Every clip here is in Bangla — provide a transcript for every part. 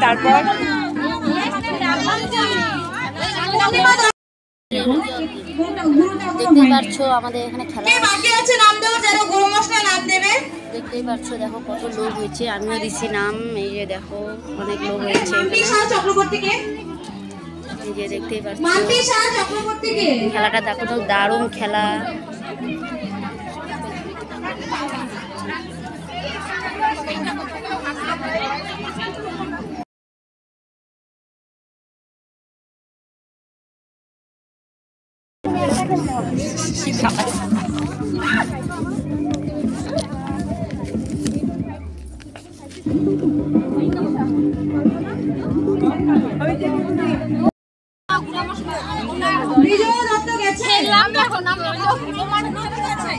তারপর দেখতেই পারছো আমাদের এখানে খেলা আছে, নাম দেবো যারা গরু মশলা নাম দেবে। দেখতেই পারছো দেখো কত লোক হয়েছে, আমিও দিছি নাম। এই যে দেখো অনেক লোক হয়েছে, এই যে দেখতেই পাচ্ছ খেলাটা দেখো তো দারুণ খেলা।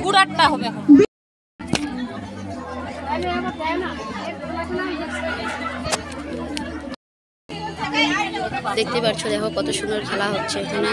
গুড়ারটা হবে দেখতে পাচ্ছ দেখো কত সুন্দর খেলা হচ্ছে এখানে।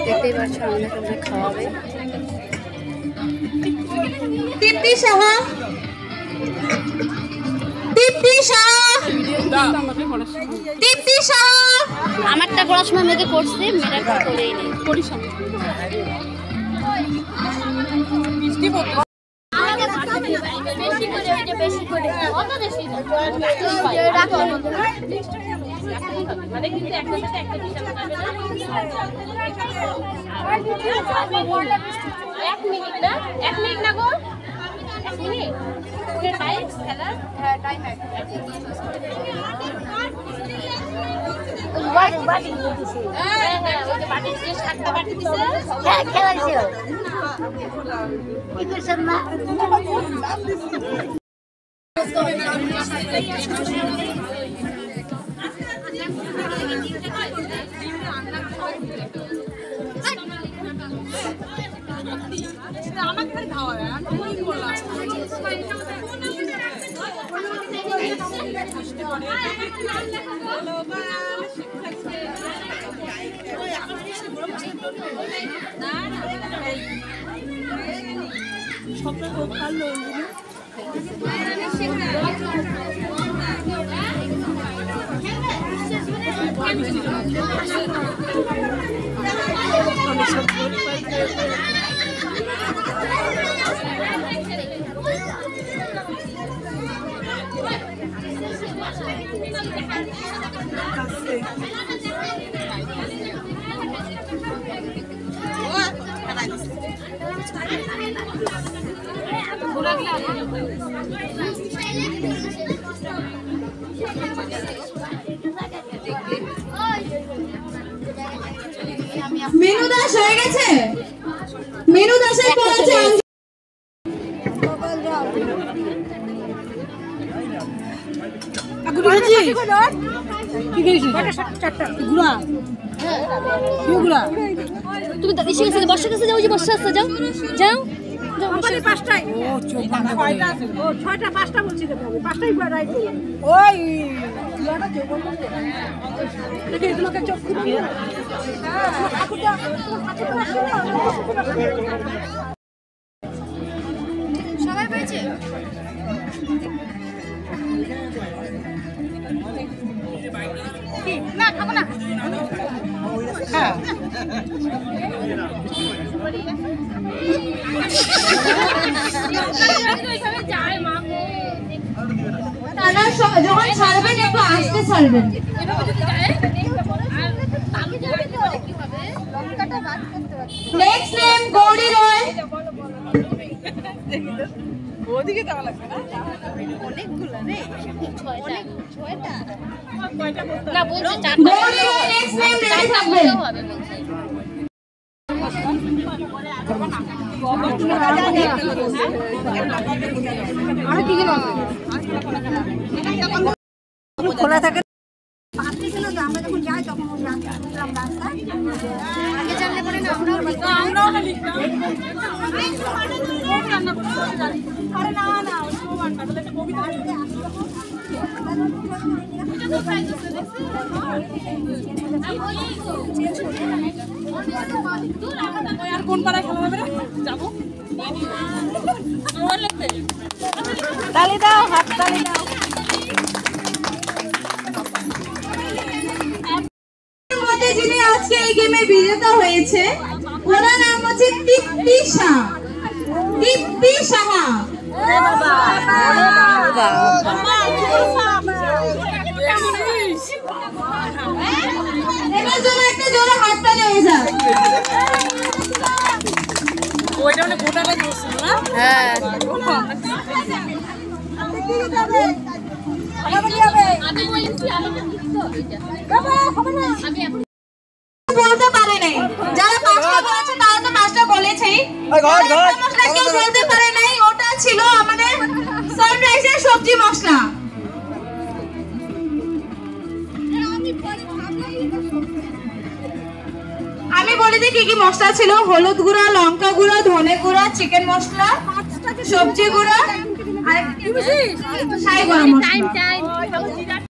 দেখতেই পাচ্ছ আমাদের খাওয়াবে দীপ্তি সাহা। আমারটা করার সময় মেয়েকে করছি, মেয়েটা করেই নেই। মেনু দাস হয়ে গেছে, মেনু দাসের পর আছে তুমি বর্ষার কাছে যাও, যে বর্ষা আসতে যাও যাও পাঁচটায় ছয়টা পাঁচটা বলছি পাঁচটাই ওই সবাই পেয়েছে। না খাবো না, হ্যাঁ যখন ছাড়বেন একটু আস্তে ছাড়বেন। নেক্সট নেম গৌরী রয়। ওদিকে যাওয়া লাগবে না, অনেকগুলো রে, ছয়টা না বলছে চারটা। গৌরী রয় নেক্সট নেম রেডি থাকবেন। খোলা থাকে আমরা যখন যাই তখন আগে জানলে পরে না আমরাও লিখতাম। আরে না না আর কোন পাড়ায় খেলা হবে যাবো তালি দাও, হাত তালি দাও। যিনি আজকে এই গেমে বিজেতা হয়েছে ওনার নাম হচ্ছে দীপ্তি সাহা। দীপ্তি সাহা এবার জন্য একটা জোরে হাততালি হয়ে যাক। ওইটা মানে গোটাটা দিয়েছিল না? হ্যাঁ বলতে পারে নাই, যারা পাঁচটা বলেছে তারা তো পাঁচটা বলেছেই, মশলা কেউ বলতে পারে নাই ওটা ছিল আমাদের সানরাইজের সবজি মশলা। আমি বলে দিই কি কি মশলা ছিল। হলুদ গুঁড়া, লঙ্কা গুঁড়া, ধনে গুঁড়া, চিকেন মশলা, সবজি গুঁড়া আর শাহী গরম মশলা।